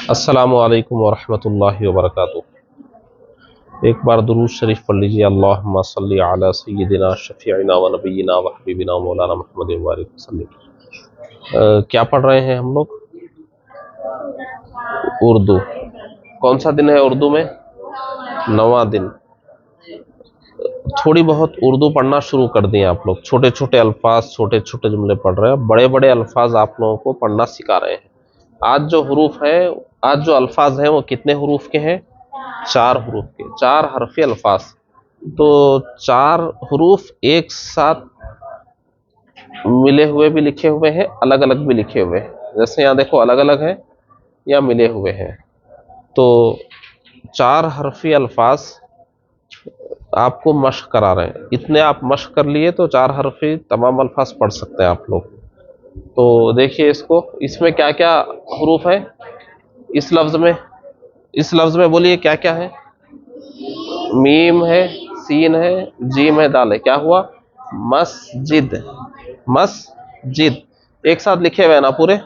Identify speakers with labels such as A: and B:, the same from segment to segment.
A: अस्सलामु अलैकुम वरहमतुल्लाहि वबरकातुहू। एक बार दुरूद शरीफ पढ़ लीजिए। अल्लाहुम्मा सल्ली अला सय्यिदिना शफीइना व नबीना व हबीबिना मौलाना मुहम्मद व आलिहि वसल्लम। क्या पढ़ रहे हैं हम लोग? उर्दू। कौन सा दिन है उर्दू में? 9वां दिन। थोड़ी बहुत उर्दू पढ़ना शुरू कर दिए आप लोग। छोटे छोटे अल्फाज, छोटे छोटे जुमले पढ़ रहे हैं। बड़े बड़े अल्फाज आप लोगों को पढ़ना सिखा रहे हैं। आज जो हरूफ है, आज जो अल्फाज हैं वो कितने हरूफ के हैं? 4 हरूफ के, 4 हरफी अल्फाज। तो 4 हरूफ एक साथ मिले हुए भी लिखे हुए हैं, अलग अलग भी लिखे हुए हैं। जैसे यहाँ देखो, अलग अलग है या मिले हुए हैं। तो 4 हरफी अल्फाज आपको मश्क करा रहे हैं। इतने आप मश्क कर लिए तो 4 हरफी तमाम अल्फाज पढ़ सकते हैं आप लोग। तो देखिए इसको, इसमें क्या क्या हरूफ है इस लफ्ज में? इस लफ्ज में बोलिए क्या क्या है? मीम है, सीन है, जीम है, दाल है। क्या हुआ? मस्जिद। मस्जिद एक साथ लिखे हुए ना पूरे।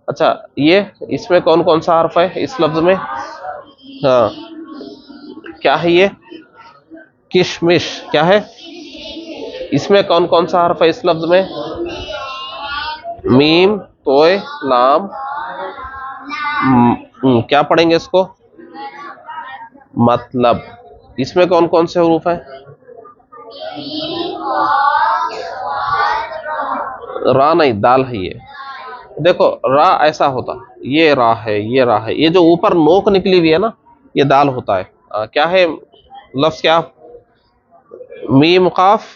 A: अच्छा, ये इसमें कौन कौन सा हर्फ है इस लफ्ज में? हाँ, क्या है ये? किशमिश। क्या है इसमें? कौन कौन सा हर्फ है इस लफ्ज में? मीम, तोय, लाम। क्या पढ़ेंगे इसको? मतलब। इसमें कौन कौन से हरूफ हैं? रा नहीं, दाल है ये। देखो, रा ऐसा होता, ये रा है, ये रा है। ये जो ऊपर नोक निकली हुई है ना, ये दाल होता है। क्या है लफ्ज? क्या? मीम काफ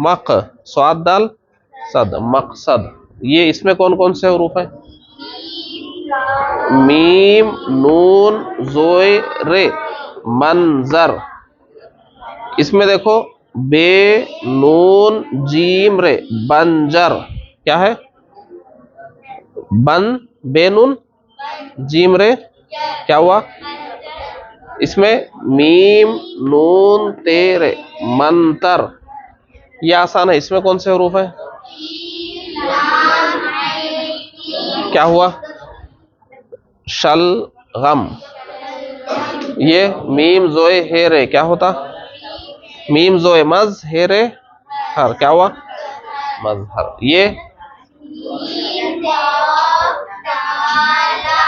A: मक स्वाद दाल सद, मकसद। ये इसमें कौन कौन से हरूफ है? मीम, नून, जोय, रे, मंजर। इसमें देखो, बे, नून, जीम, रे, बंजर। क्या है? बन, बे, नून, जीम, रे। क्या हुआ? इसमें मीम, नून, तेरे, मंतर। ये आसान है। इसमें कौन से हरूफ है? क्या हुआ? शल, गम। ये मीम, जोए, हेरे। क्या होता? मीम, जोए, मज, हेरे, हर। क्या हुआ? मजहर। ये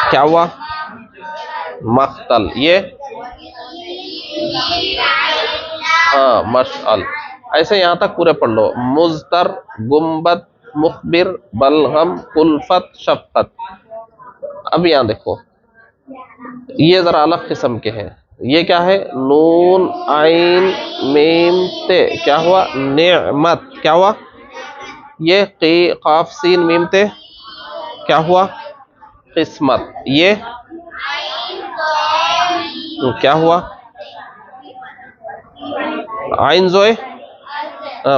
A: क्या हुआ? मख्तल। ये हाँ, मशअल। ऐसे यहां तक पूरे पढ़ लो। मुजतर, गुम्बद, मुखबिर, बलगम, कुल्फत, शफकत। अब यहां देखो, ये जरा अलग किस्म के हैं। ये क्या है? नून, आइन, मीम, ते। क्या हुआ? नेमत। क्या हुआ? ये काफ, सीन, मीम, ते। क्या हुआ? किस्मत। ये क्या हुआ? आइन, जोए,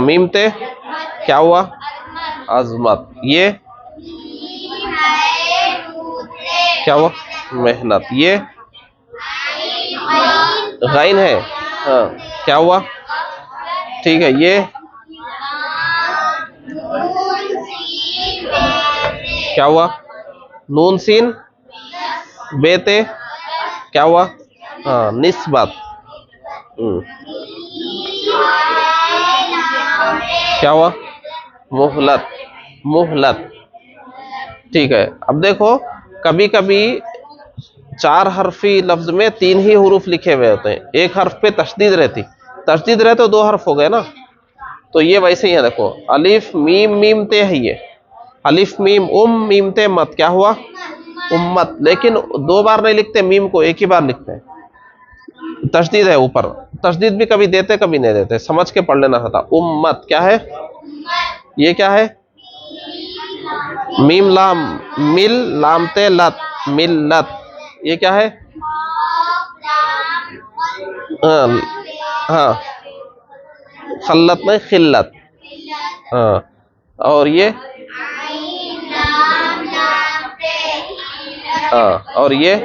A: मीम, ते। क्या हुआ? अजमत। ये क्या हुआ? मेहनत। ये गाइन है। हाँ, क्या हुआ? ठीक है। ये क्या हुआ? नून, सीन, बेते। क्या हुआ? हाँ, निस्बत। क्या हुआ? मोहलत, मोहलत। ठीक है। अब देखो, कभी कभी 4 हरफी लफ्ज में 3 ही हरूफ लिखे हुए होते हैं। एक हर्फ पे तशदीद रहती, तशदीद रहे तो 2 हर्फ हो गए ना। तो ये वैसे ही है। देखो, अलिफ, मीम, मीम, ते है ये। अलिफ, मीम, मीम, ते, मत। क्या हुआ? उम्मत। लेकिन 2 बार नहीं लिखते मीम को, एक ही बार लिखते हैं। तशदीद है ऊपर। तशदीद भी कभी देते कभी नहीं देते, समझ के पढ़ लेना होता। उम्मत। क्या है? ये क्या है? मीम, लाम, मिल, लाम, ते, लत, मिल्लत। ये क्या है? हाँ, हाँ, खल्लत नहीं, खिल्लत। हाँ, और ये हाँ, और ये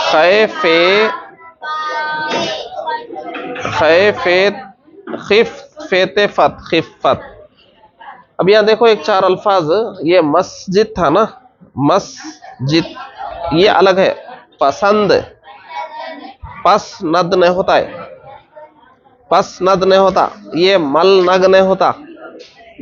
A: खे, फे, खे, फे, खिफ, फेते, फत, खिफत। अब यहाँ देखो एक 4 अल्फाज, ये मस्जिद था ना, मस्जिद, ये अलग है। पसंद, पस नद नहीं होता है, पस नद नहीं होता, ये मल नग नहीं होता,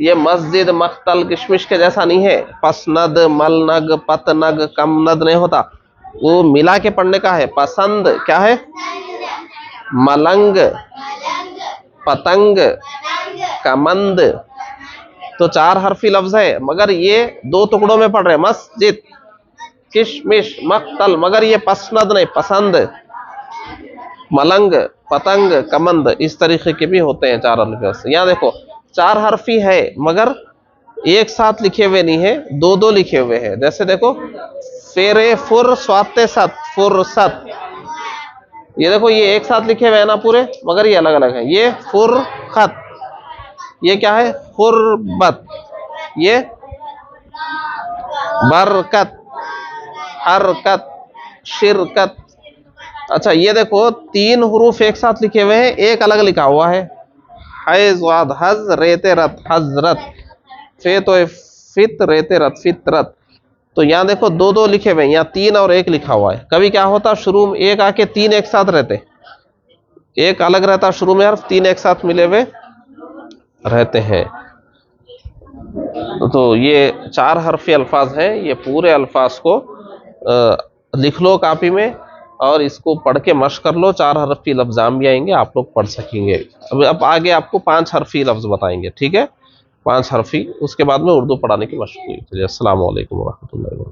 A: ये मस्जिद मख्तल किशमिश के जैसा नहीं है। पस नद, मल नग, पत नग, कम नद नहीं होता, वो मिला के पढ़ने का है। पसंद क्या है? मलंग, पतंग, कमंद। तो 4 हरफी लफ्ज है, मगर ये 2 टुकड़ों में पढ़ रहे हैं। मस्जिद, किशमिश, मख्तल, मगर ये पसनद नहीं, पसंद, मलंग, पतंग, कमंद, इस तरीके के भी होते हैं 4 अल्फाज। यहाँ देखो 4 हरफी है, मगर एक साथ लिखे हुए नहीं है, 2-2 लिखे हुए हैं। जैसे देखो फेरे फुर स्वाते सत, फुरसत, ये देखो ये एक साथ लिखे हुए हैं ना पूरे, मगर ये अलग अलग है। ये फुरखत, ये क्या है? फुरबत, ये बरकत, हरकत, शिरकत। अच्छा ये देखो 3 हरूफ एक साथ लिखे हुए हैं, एक अलग लिखा हुआ है। हैज वाद हज रेते रत, हजरत, फे तो फित रेते रत, फितरत। तो यहाँ देखो 2-2 लिखे हुए हैं, यहाँ 3 और 1 लिखा हुआ है। कभी क्या होता शुरू में 1 आके 3 एक साथ रहते, एक अलग रहता शुरू में हर्फ, 3 एक साथ मिले हुए रहते हैं। तो ये 4 हरफी अल्फाज हैं। ये पूरे अल्फाज को लिख लो कापी में और इसको पढ़ के मश्क कर लो। 4 हरफी लफ्ज़ भी आएंगे, आप लोग पढ़ सकेंगे। अब आगे आपको 5 हरफी लफ्ज़ बताएंगे, ठीक है? 5 हरफी, उसके बाद में उर्दू पढ़ाने की मश्क हुई। चलिए, अस्सलाम वालेकुम व रहमतुल्लाहि व बरकातहू।